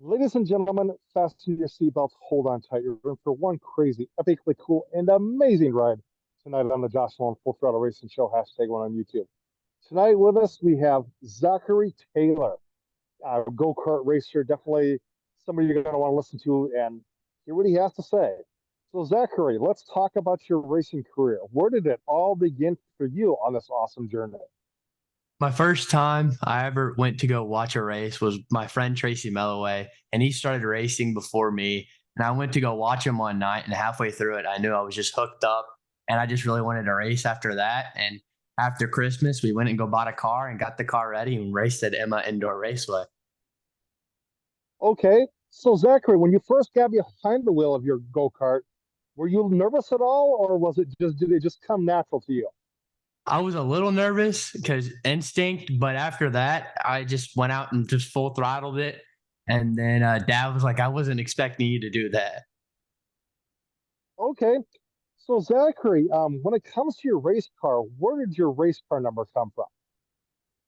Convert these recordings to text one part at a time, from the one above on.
Ladies and gentlemen, fasten your seatbelts, hold on tight. You're in for one crazy, epically cool, and amazing ride tonight on the Josh Nolan Full Throttle Racing Show, #1 on YouTube. Tonight with us, we have Zachary Taylor, a go-kart racer, definitely somebody you're going to want to listen to and hear what he has to say. So, Zachary, let's talk about your racing career. Where did it all begin for you on this awesome journey? My first time I ever went to go watch a race was my friend Tracy Melloway, and he started racing before me. And I went to go watch him one night, and halfway through it, I knew I was just hooked up, and I just really wanted to race after that. And after Christmas, we went and go bought a car and got the car ready and raced at Emma Indoor Raceway. Okay, so Zachary, when you first got behind the wheel of your go-kart, were you nervous at all, or was it just did it just come natural to you? I was a little nervous because instinct, but after that, I just went out and just full throttled it. And then Dad was like, "I wasn't expecting you to do that." Okay, so Zachary, when it comes to your race car, where did your race car number come from?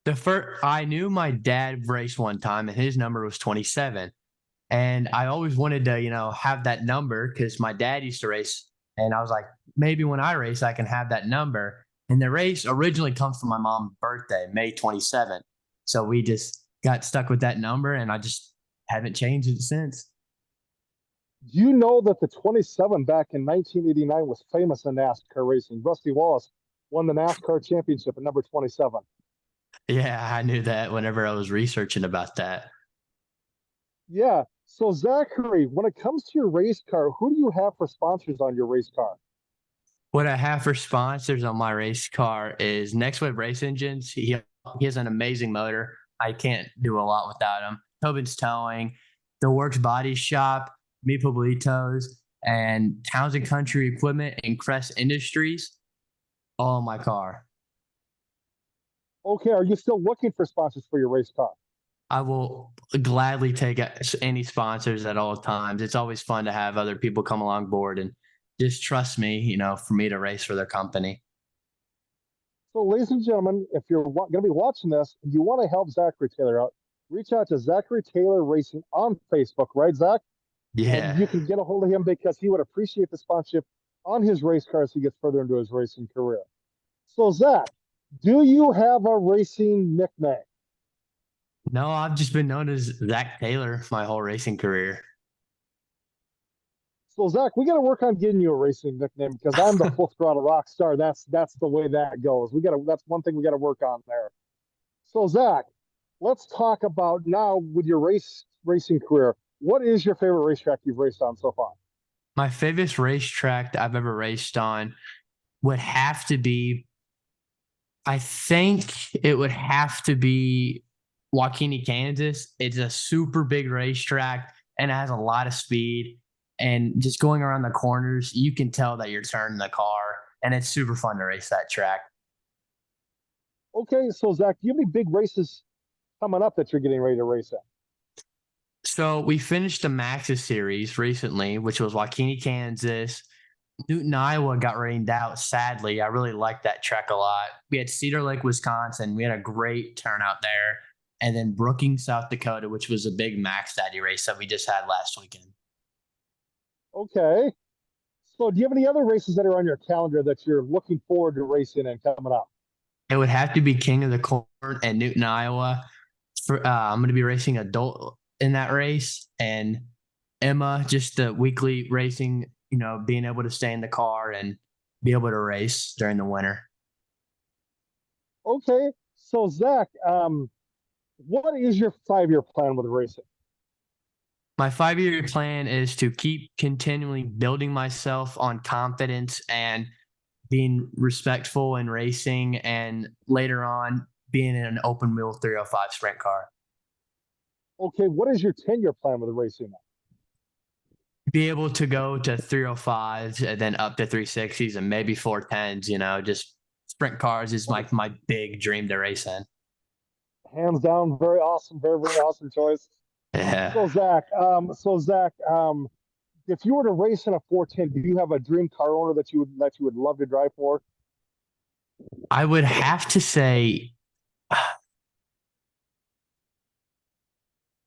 The first, I knew my dad raced one time, and his number was 27. And I always wanted to, have that number because my dad used to race. And I was like, maybe when I race, I can have that number. And the race originally comes from my mom's birthday, May 27th. So we just got stuck with that number, and I just haven't changed it since. Do you know that the 27 back in 1989 was famous in NASCAR racing? Rusty Wallace won the NASCAR championship at number 27. Yeah, I knew that whenever I was researching about that. Yeah, so Zachary, when it comes to your race car, who do you have for sponsors on your race car? What I have for sponsors on my race car is Next Wave Race Engines. He has an amazing motor. I can't do a lot without him. Tobin's Towing, The Works Body Shop, Mi Pueblitos, and Townsend Country Equipment and Crest Industries all on my car. Okay, are you still looking for sponsors for your race car? I will gladly take any sponsors at all times. It's always fun to have other people come along board and just trust me, for me to race for their company. So, ladies and gentlemen, if you're going to be watching this and you want to help Zachary Taylor out, reach out to Zachary Taylor Racing on Facebook, right, Zach? And Yeah. you can get a hold of him because he would appreciate the sponsorship on his race car as he gets further into his racing career. So, Zach, do you have a racing nickname? No, I've just been known as Zach Taylor my whole racing career. So, Zach, we got to work on getting you a racing nickname because I'm the full throttle rock star. That's the way that goes. We got to. That's one thing we got to work on there. So, Zach, let's talk about now with your racing career. What is your favorite racetrack you've raced on so far? My favorite racetrack that I've ever raced on would have to be, I think it would have to be Waukene, Kansas. It's a super big racetrack and it has a lot of speed. And just going around the corners, you can tell that you're turning the car, and it's super fun to race that track. Okay, so Zach, do you have any big races coming up that you're getting ready to race at? So we finished the Maxis series recently, which was Waukene, Kansas. Newton, Iowa got rained out. Sadly, I really liked that track a lot. We had Cedar Lake, Wisconsin. We had a great turnout there. And then Brookings, South Dakota, which was a big Max Daddy race that we just had last weekend. Okay. So, do you have any other races that are on your calendar that you're looking forward to racing and coming up? It would have to be King of the Corn at Newton, Iowa. I'm going to be racing adult in that race, and Emma, just the weekly racing, being able to stay in the car and be able to race during the winter. Okay. So, Zach, what is your 5 year plan with racing? My 5 year plan is to keep continually building myself on confidence and being respectful in racing, and later on being in an open wheel 305 sprint car. Okay. What is your 10 year plan with racing? Be able to go to 305s and then up to 360s and maybe 410s, just sprint cars is like my big dream to race in. Hands down, very awesome, very, very awesome choice. Yeah. So Zach, if you were to race in a 410, do you have a dream car owner that you would love to drive for? I would have to say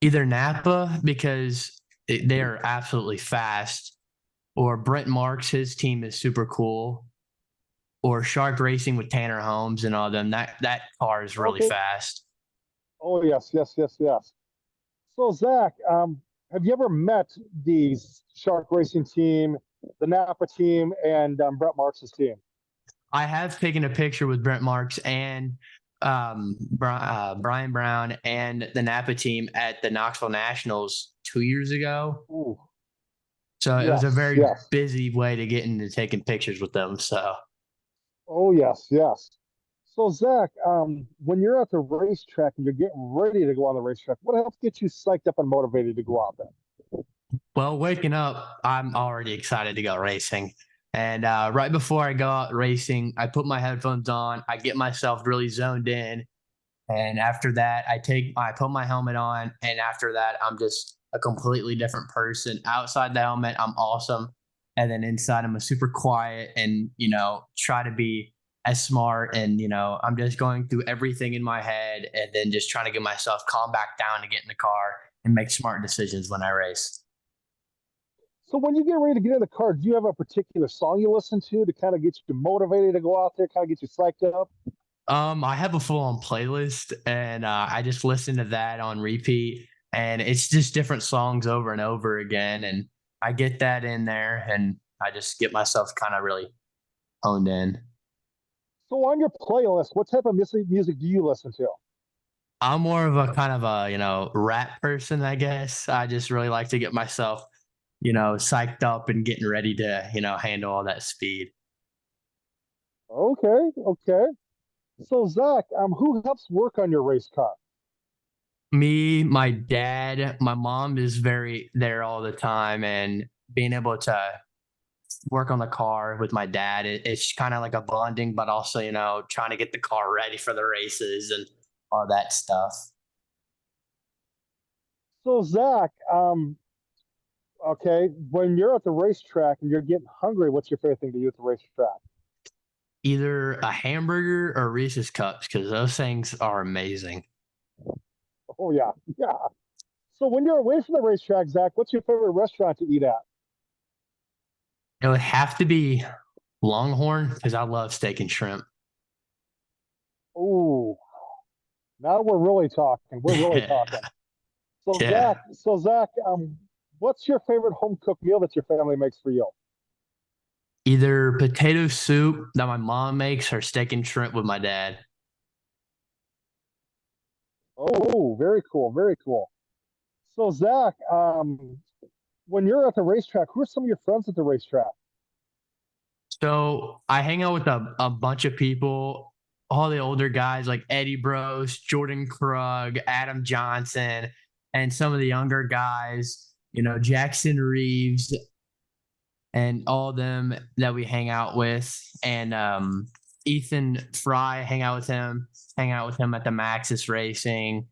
Either Napa because they are absolutely fast, or Brent Marks, his team is super cool, or Shark Racing with Tanner Holmes and all them. That car is really Okay. fast. Oh yes, yes, yes, yes. So Zach, have you ever met the Shark Racing team, the Napa team, and Brett Marks' team? I have taken a picture with Brent Marks and Brian Brown and the Napa team at the Knoxville Nationals 2 years ago. Ooh, So it was a yes, very yes. busy way to get into taking pictures with them. So Oh yes, yes. So Zach, when you're at the racetrack and you're getting ready to go on the racetrack, what helps get you psyched up and motivated to go out there? well, waking up, I'm already excited to go racing. And right before I go out racing, I put my headphones on. I get myself really zoned in. And after that, I put my helmet on. And after that, I'm just a completely different person. Outside the helmet, I'm awesome. And then inside, I'm a super quiet and, try to be as smart. And, I'm just going through everything in my head and then just trying to get myself calm back down to get in the car and make smart decisions when I race. So when you get ready to get in the car, do you have a particular song you listen to kind of get you motivated to go out there, kind of get you psyched up? I have a full on playlist and I just listen to that on repeat and it's just different songs over and over again. And I get that in there and I just get myself kind of really honed in. So on your playlist, what type of music do you listen to? I'm more of a kind of a, rap person, I guess. I just really like to get myself, psyched up and getting ready to, handle all that speed. Okay, okay. So Zach, who helps work on your race car? Me, my dad, my mom is very there all the time and being able to work on the car with my dad. It's kind of like a bonding, but also, trying to get the car ready for the races and all that stuff. So Zach, okay, when you're at the racetrack and you're getting hungry, what's your favorite thing to do at the racetrack? Either a hamburger or Reese's cups because those things are amazing. Oh yeah, yeah. So when you're away from the racetrack, Zach, what's your favorite restaurant to eat at? It would have to be Longhorn because I love steak and shrimp. Oh, now we're really talking. We're really talking. Yeah. So Zach, what's your favorite home cooked meal that your family makes for you? Either potato soup that my mom makes or steak and shrimp with my dad. Oh, very cool, very cool. So Zach, when you're at the racetrack, who are some of your friends at the racetrack? So I hang out with a bunch of people, all the older guys like Eddie Bros, Jordan Krug, Adam Johnson, and some of the younger guys, Jackson Reeves and all of them that we hang out with. And Ethan Fry, hang out with him at the Maxis Racing.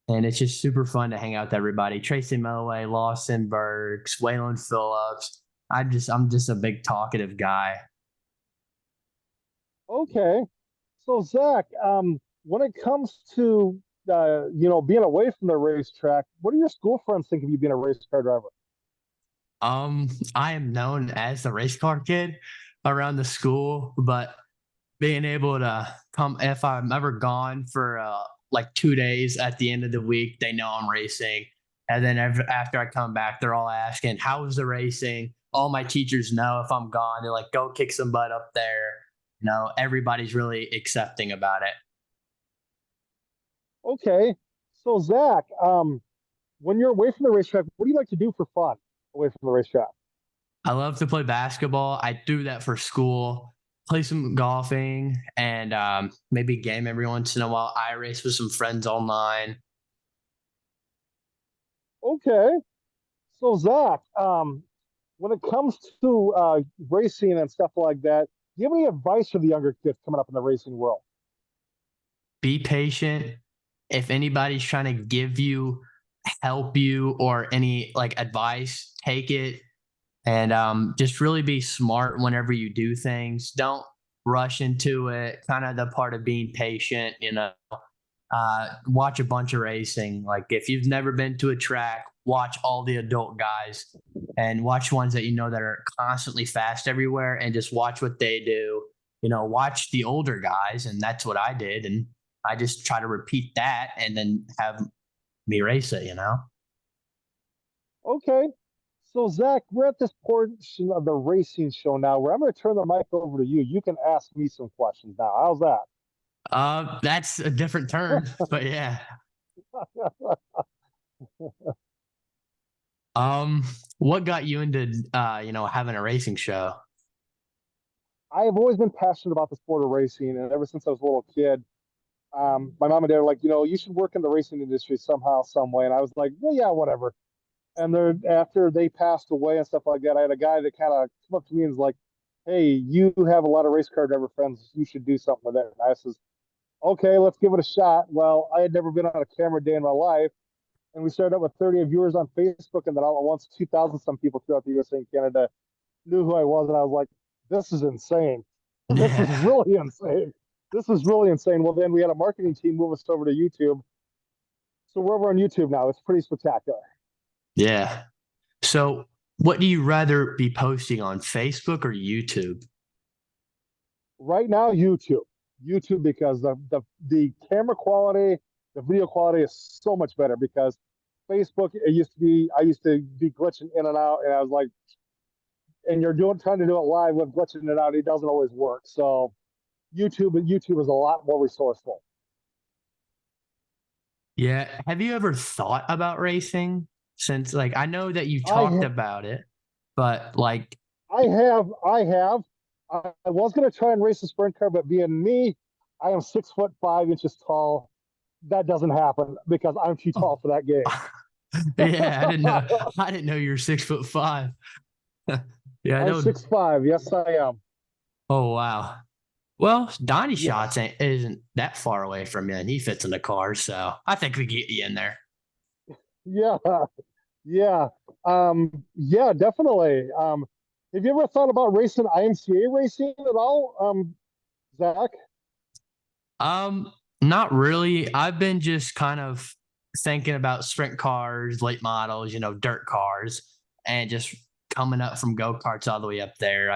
And it's just super fun to hang out with everybody. Tracy Melloway, Lawson Burks, Waylon Phillips. I'm just a big talkative guy. Okay. So Zach, when it comes to being away from the racetrack, what do your school friends think of you being a race car driver? I am known as the race car kid around the school, but being able to come if I'm ever gone for like 2 days at the end of the week, they know I'm racing. And then after I come back, they're all asking, "How was the racing?" All my teachers know if I'm gone. They're like, "Go kick some butt up there." Everybody's really accepting about it. Okay. So Zach, when you're away from the racetrack, what do you like to do for fun away from the racetrack? I love to play basketball. I do that for school. Play some golfing and maybe game every once in a while. I race with some friends online. Okay. So Zach, when it comes to racing and stuff like that, do you have any advice for the younger kids coming up in the racing world? Be patient. If anybody's trying to give you, help you, or any like advice, take it and just really be smart whenever you do things. Don't rush into it. Kind of the part of being patient. watch a bunch of racing. Like if you've never been to a track, watch all the adult guys and watch ones that you know that are constantly fast everywhere and just watch what they do. Watch the older guys, and that's what I did. And I just try to repeat that and then have me race it. Okay. So Zach, we're at this portion of the racing show now where I'm going to turn the mic over to you. You can ask me some questions now. How's that? That's a different turn, but yeah. Um, what got you into having a racing show? I have always been passionate about the sport of racing, and ever since I was a little kid, my mom and dad were like, you should work in the racing industry somehow, some way. And I was like, well, yeah, whatever. And then after they passed away and stuff like that, I had a guy that kind of come up to me and was like, "Hey, you have a lot of race car driver friends. You should do something with it." And I says, "Okay, let's give it a shot." Well, I had never been on a camera day in my life, and we started out with 30 viewers on Facebook, and then all at once, 2,000 some people throughout the USA and Canada knew who I was, and I was like, "This is insane. This is Yeah. really insane. This is really insane." Well, then we had a marketing team move us over to YouTube, so we're over on YouTube now. It's pretty spectacular. Yeah. So, what do you rather be posting on Facebook or YouTube? Right now, YouTube, because the camera quality, the video quality is so much better. Because Facebook, I used to be glitching in and out, and I was like, and you're trying to do it live with glitching it out, it doesn't always work. So YouTube is a lot more resourceful. Yeah. Have you ever thought about racing? Since like I know that you talked I about it, but like I have. I was going to try and race a sprint car, but being me, I am 6 foot 5 inches tall. That doesn't happen because I'm too tall for that game. yeah, I didn't know you were 6'5". Yeah, I'm that would 6'5". Yes, I am. oh wow. Well, Donnie Yeah, Shots isn't that far away from you, and he fits in the car, so I think we get you in there. yeah, yeah, yeah, definitely. Have you ever thought about racing IMCA racing at all, Zach? Um, Not really. I've been just kind of thinking about sprint cars, late models, dirt cars, and just coming up from go karts all the way up there.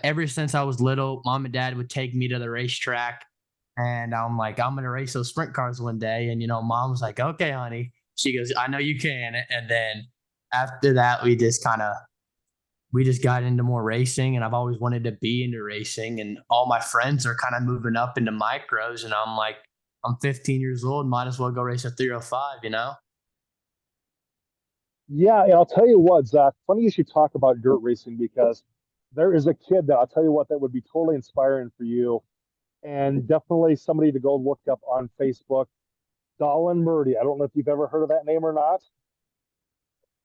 Ever since I was little, mom and dad would take me to the racetrack, and I'm like, I'm gonna race those sprint cars one day. And mom was like, okay, honey. She goes, I know you can. And then after that, we just got into more racing, and I've always wanted to be into racing, and all my friends are kind of moving up into micros, and I'm like, I'm 15 years old, might as well go race a 305. Yeah, and I'll tell you what, Zach. Funny you should talk about dirt racing because there is a kid that I'll tell you what that would be totally inspiring for you, and definitely somebody to go look up on Facebook. Dolan Murdy. I don't know if you've ever heard of that name or not.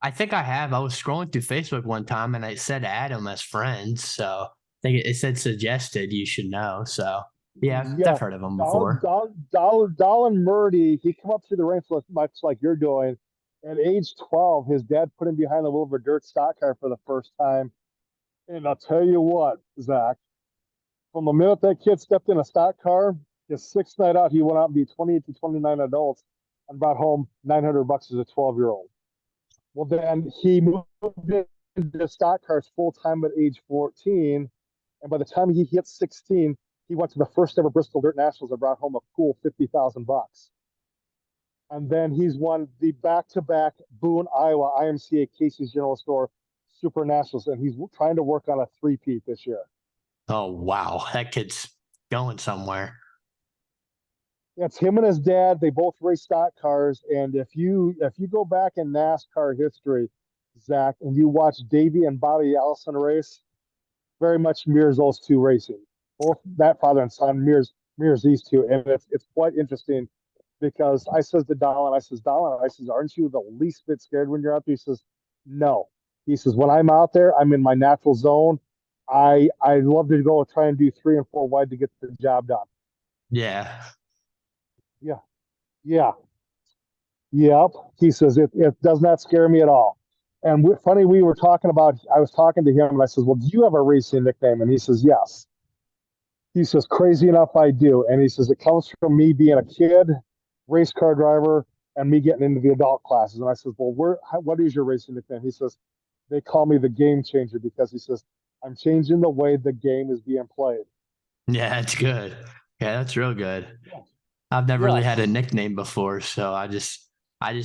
I think I have. I was scrolling through Facebook one time, and it said add him as friends, so I think it said suggested you should know. So yeah, Yeah, I've heard of him before. Dolan Murdy. He come up through the ranks much like you're doing. At age 12, his dad put him behind the wheel of a dirt stock car for the first time. And I'll tell you what, Zach, from the minute that kid stepped in a stock car, his sixth night out, he went out and beat 28 to 29 adults and brought home $900 as a 12-year-old. Well, then he moved into stock cars full time at age 14. And by the time he hit 16, he went to the first ever Bristol Dirt Nationals and brought home a cool $50,000. And then he's won the back-to-back Boone, Iowa IMCA Casey's General Store Super Nationals, and he's trying to work on a three-peat this year. Oh wow, that kid's going somewhere. It's him and his dad. They both race stock cars, and if you go back in NASCAR history, Zach, and you watch Davey and Bobby Allison race, very much mirrors those two racing. Both that father and son mirrors these two, and it's quite interesting because I says to Dolan, I says, aren't you the least bit scared when you're out there? He says, no. He says, when I'm out there, I'm in my natural zone. I love to go try and do 3 and 4 wide to get the job done. Yeah. Yeah, yeah, yep. He says it does not scare me at all. And funny, we were talking about. I was talking to him, and I says, "Well, do you have a racing nickname?" And he says, "Yes." He says, crazy enough, I do. And he says, it comes from me being a kid, race car driver, and me getting into the adult classes. And I says, well, what is your racing nickname? He says, they call me the game changer because he says, I'm changing the way the game is being played. Yeah, that's good. Yeah, that's real good. Yes. I've never really had a Yes. nickname before, so I just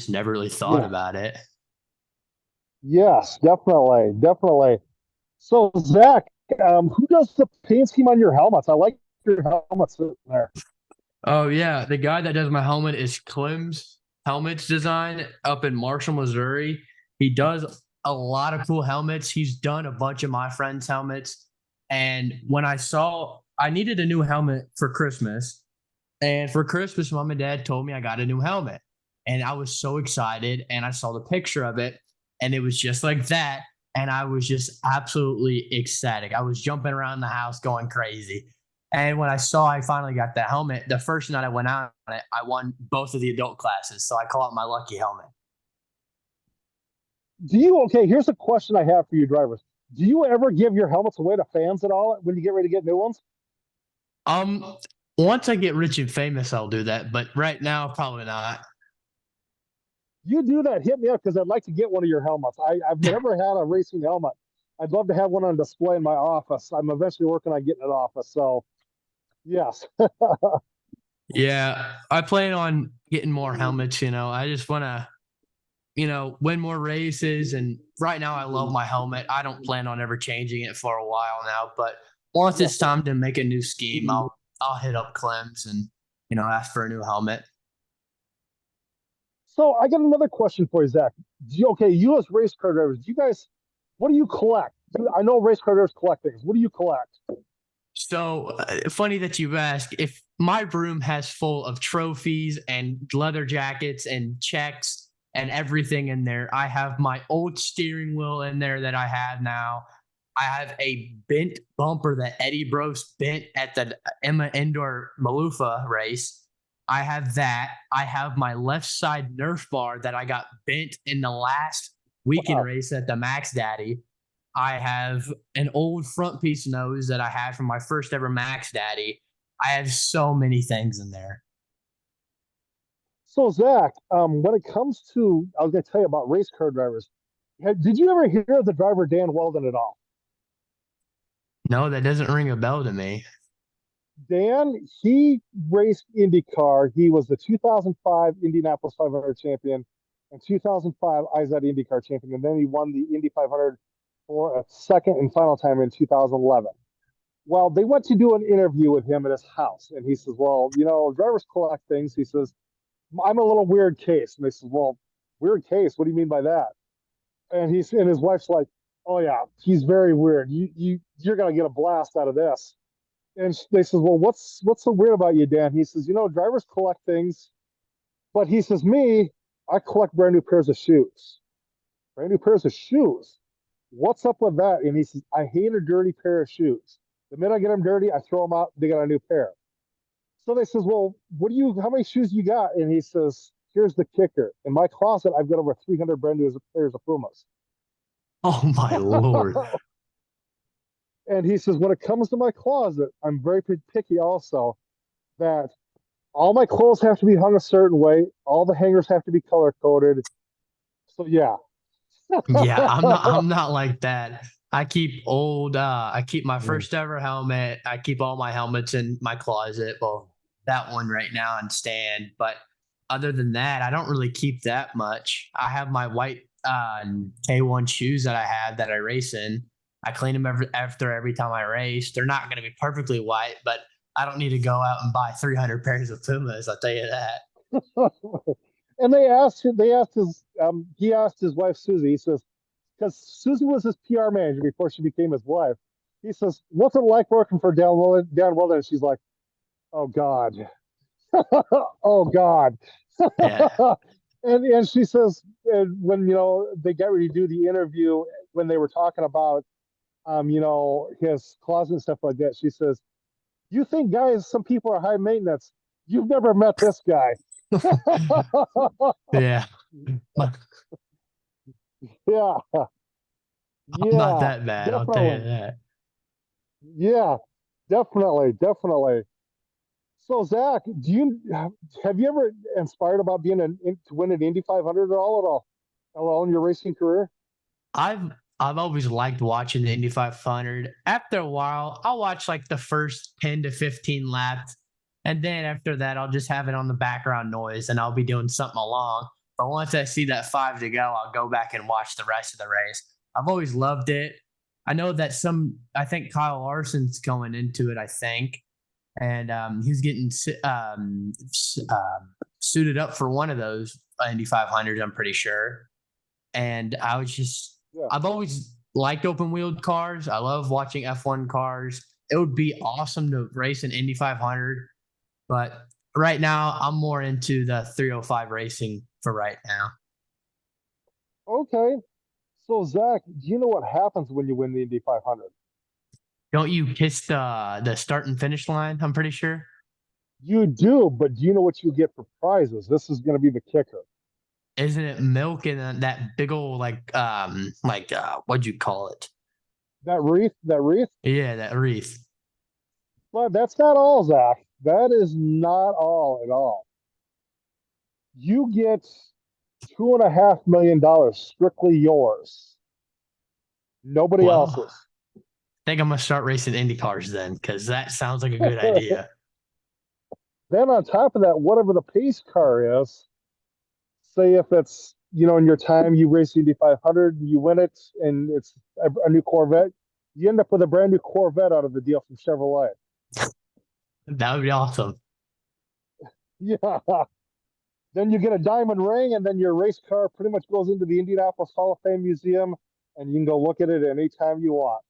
never really thought Yeah. about it. Yes, definitely. Definitely. So, Zach, who does the paint scheme on your helmets? I like your helmets sitting there. Oh yeah, the guy that does my helmet is Clem's Helmets Design up in Marshall, Missouri. He does a lot of cool helmets. He's done a bunch of my friends' helmets. And when I needed a new helmet for Christmas, and for Christmas, mom and dad told me I got a new helmet. And I was so excited. And I saw the picture of it, and it was just like that. And I was just absolutely ecstatic. I was jumping around the house going crazy. And when I saw I finally got the helmet, the first night I went out on it, I won both of the adult classes. So I call it my lucky helmet. Okay, here's a question I have for you drivers. Do you ever give your helmets away to fans at all when you get ready to get new ones? Um, Once I get rich and famous, I'll do that. But right now, probably not. You do that, hit me up because I'd like to get one of your helmets. I've never had a racing helmet. I'd love to have one on display in my office. I'm eventually working on getting an office. So, yes. Yeah, I plan on getting more helmets. I just want to win more races. And right now, I love my helmet. I don't plan on ever changing it for a while now. But once Yeah. it's time to make a new scheme, I'll hit up Clem's and ask for a new helmet. So, I got another question for you, Zach. Okay, you as race car drivers, do you guys, what do you collect? I know race car drivers collect things. What do you collect? So funny that you ask. If my room has full of trophies and leather jackets and checks and everything in there, I have my old steering wheel in there that I have now. I have a bent bumper that Eddie Bros bent at the Emma Indoor Malufa race. I have that. I have my left side Nerf bar that I got bent in the last weekend Wow. race at the Max Daddy. I have an old front piece nose that I had from my first ever Max Daddy. I have so many things in there. So, Zach, when it comes to, I was going to tell you about race car drivers. Did you ever hear of the driver Dan Weldon at all? No, that doesn't ring a bell to me. Dan, he raced IndyCar. He was the 2005 Indianapolis 500 champion and 2005 IZAD IndyCar champion. And then he won the Indy 500 for a second and final time in 2011. Well, they went to do an interview with him at his house. And he says, well, drivers collect things. He says, I'm a little weird case. And they said, well, weird case? What do you mean by that? And his wife's like, oh yeah, he's very weird. You're gonna get a blast out of this. And they says, well, what's so weird about you, Dan? He says, drivers collect things, but he says, me, I collect brand new pairs of shoes. Brand new pairs of shoes. What's up with that? And he says, I hate a dirty pair of shoes. The minute I get them dirty, I throw them out. They got a new pair. So they says, well, how many shoes you got? And he says, here's the kicker. In my closet, I've got over 300 brand new pairs of Pumas. Oh my lord. And he says, when it comes to my closet, I'm very picky also that all my clothes have to be hung a certain way. All the hangers have to be color coded. So yeah. Yeah, I'm not like that. I keep my first ever helmet. I keep all my helmets in my closet. Well, that one right now on stand, but other than that, I don't really keep that much. I have my white K1 shoes that I have that I race in. I clean them after every time I race. They're not going to be perfectly white, but I don't need to go out and buy 300 pairs of Pumas. I'll tell you that. And he asked his wife Susie. He says, because Susie was his PR manager before she became his wife. He says, "What's it like working for Dan Weldon?" Dan Weldon. And she's like, "Oh God, oh God." Yeah. And she says, when they got ready to do the interview, when they were talking about his closet and stuff like that, she says, "You think guys, some people are high maintenance? You've never met this guy." Yeah. Yeah, I'm not yeah, that bad. I'll tell you definitely. that. Yeah. Definitely, definitely. So Zach, do you have you ever inspired about being to win an Indy 500 at all in your racing career? I've I've always liked watching the Indy 500. After a while, I'll watch like the first 10 to 15 laps. And then after that, I'll just have it on the background noise and I'll be doing something along. But once I see that five to go, I'll go back and watch the rest of the race. I've always loved it. I know that I think Kyle Larson's going into it, I think. And he's getting suited up for one of those Indy 500s, I'm pretty sure. And Yeah. I've always liked open wheeled cars. I love watching F1 cars. It would be awesome to race an Indy 500, but right now I'm more into the 305 racing for right now. Okay. So Zach, do you know what happens when you win the Indy 500? Don't you kiss the start and finish line? I'm pretty sure. You do, but do you know what you get for prizes? This is going to be the kicker. Isn't it milk and that big old what'd you call it? That wreath. Yeah, that wreath. But that's not all, Zach. That is not all at all. You get $2.5 million strictly yours, nobody Well, I else's. think I'm gonna start racing Indy cars then, because that sounds like a good idea. Then on top of that, whatever the pace car is, say if it's in your time you race Indy 500, you win it, and it's a new Corvette, you end up with a brand new Corvette out of the deal from Chevrolet. That would be awesome. Yeah. Then you get a diamond ring, and then your race car pretty much goes into the Indianapolis Hall of Fame Museum, and you can go look at it anytime you want.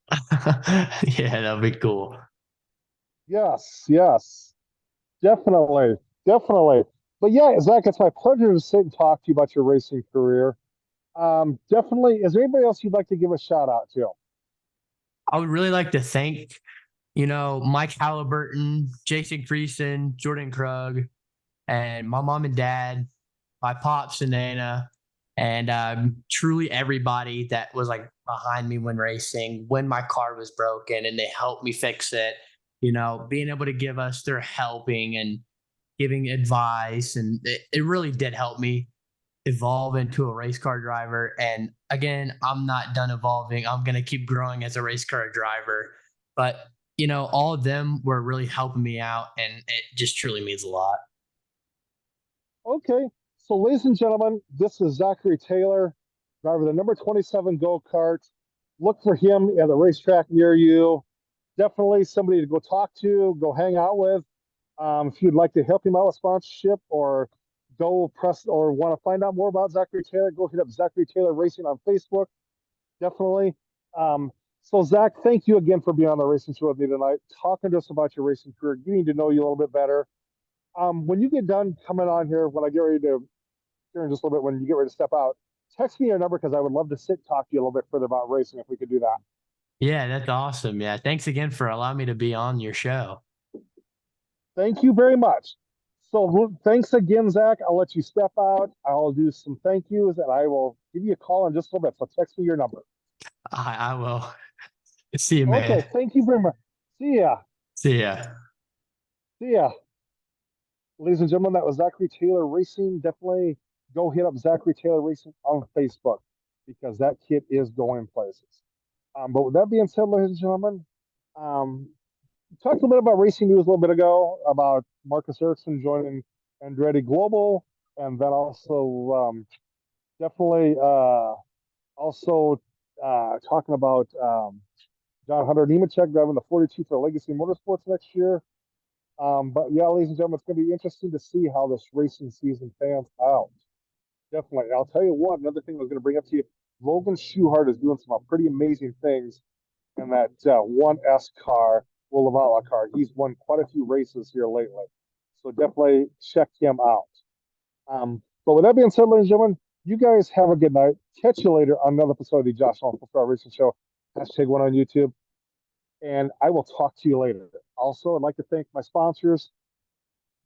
Yeah, that'd be cool. Yes, yes, definitely, definitely. But yeah, Zach, it's my pleasure to sit and talk to you about your racing career. Definitely. Is there anybody else you'd like to give a shout out to? I would really like to thank, Mike Halliburton, Jason Creason, Jordan Krug, and my mom and dad, my pops and Nana, and truly everybody that was like behind me when racing, when my car was broken, and they helped me fix it. Being able to give us their helping and giving advice, and it really did help me evolve into a race car driver. And again, I'm not done evolving. I'm going to keep growing as a race car driver. But, all of them were really helping me out. And it just truly means a lot. Okay. So, ladies and gentlemen, this is Zachary Taylor, driver of the number 27 go kart. Look for him at a racetrack near you. Definitely somebody to go talk to, go hang out with. If you'd like to help him out with sponsorship or go press or want to find out more about Zachary Taylor, go hit up Zachary Taylor Racing on Facebook. Definitely. Um, so, Zach, thank you again for being on the racing show with me tonight, talking to us about your racing career, getting to know you a little bit better. When you get done coming on here, when I get ready to, here in just a little bit, when you get ready to step out, text me your number because I would love to sit and talk to you a little bit further about racing if we could do that. Yeah, that's awesome. Yeah. Thanks again for allowing me to be on your show. Thank you very much. So thanks again, Zach. I'll let you step out. I'll do some thank yous and I will give you a call in just a little bit. So text me your number. I will. See you, Okay. man. Thank you very much. See ya. See ya. See ya. Ladies and gentlemen, that was Zachary Taylor Racing. Definitely go hit up Zachary Taylor Racing on Facebook because that kid is going places. But with that being said, ladies and gentlemen, um, talked a little bit about racing news a little bit ago about Marcus Ericsson joining Andretti Global, and then also definitely also talking about John Hunter Nemechek driving the 42 for Legacy Motorsports next year. But yeah, ladies and gentlemen, it's going to be interesting to see how this racing season pans out. Definitely. I'll tell you what, another thing I was going to bring up to you, Logan Schuchart is doing some pretty amazing things in that 1S car, World of Outlaw car. He's won quite a few races here lately. So definitely check him out. But with that being said, ladies and gentlemen, you guys have a good night. Catch you later on another episode of the Josh Long Full Throttle Racing Show. #1 on YouTube. And I will talk to you later. Also, I'd like to thank my sponsors,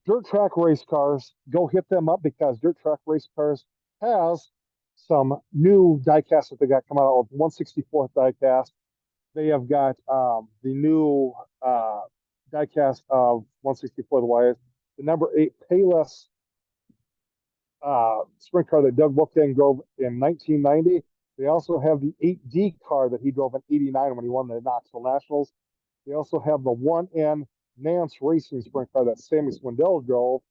Dirt Track Race Cars. Go hit them up because Dirt Track Race Cars has some new diecasts that they got coming out with 1/64th diecast. They have got the new diecast of 164 the Wyeth. The number 8 Payless sprint car that Doug Wolfgang drove in 1990. They also have the 8D car that he drove in 89 when he won the Knoxville Nationals. They also have the 1N Nance Racing sprint car that Sammy Swindell drove.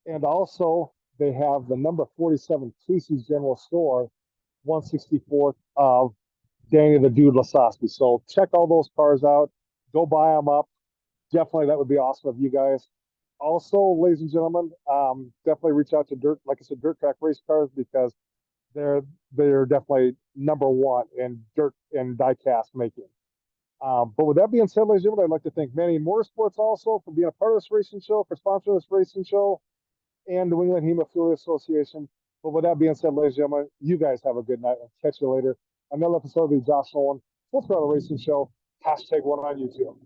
And also, they have the number 47 Casey's General Store 164th of Danny the Dude Lasowski. So check all those cars out. Go buy them up. Definitely, that would be awesome of you guys. Also, ladies and gentlemen, definitely reach out to like I said, dirt track race cars because they're definitely number one in dirt and diecast making. But with that being said, ladies and gentlemen, I'd like to thank Manny Motorsports also for being a part of this racing show, for sponsoring this racing show, and New England Hemophilia Association. But with that being said, ladies and gentlemen, you guys have a good night and catch you later. Another episode of the Josh Nolan Full Throttle Racing Show. #1 on YouTube.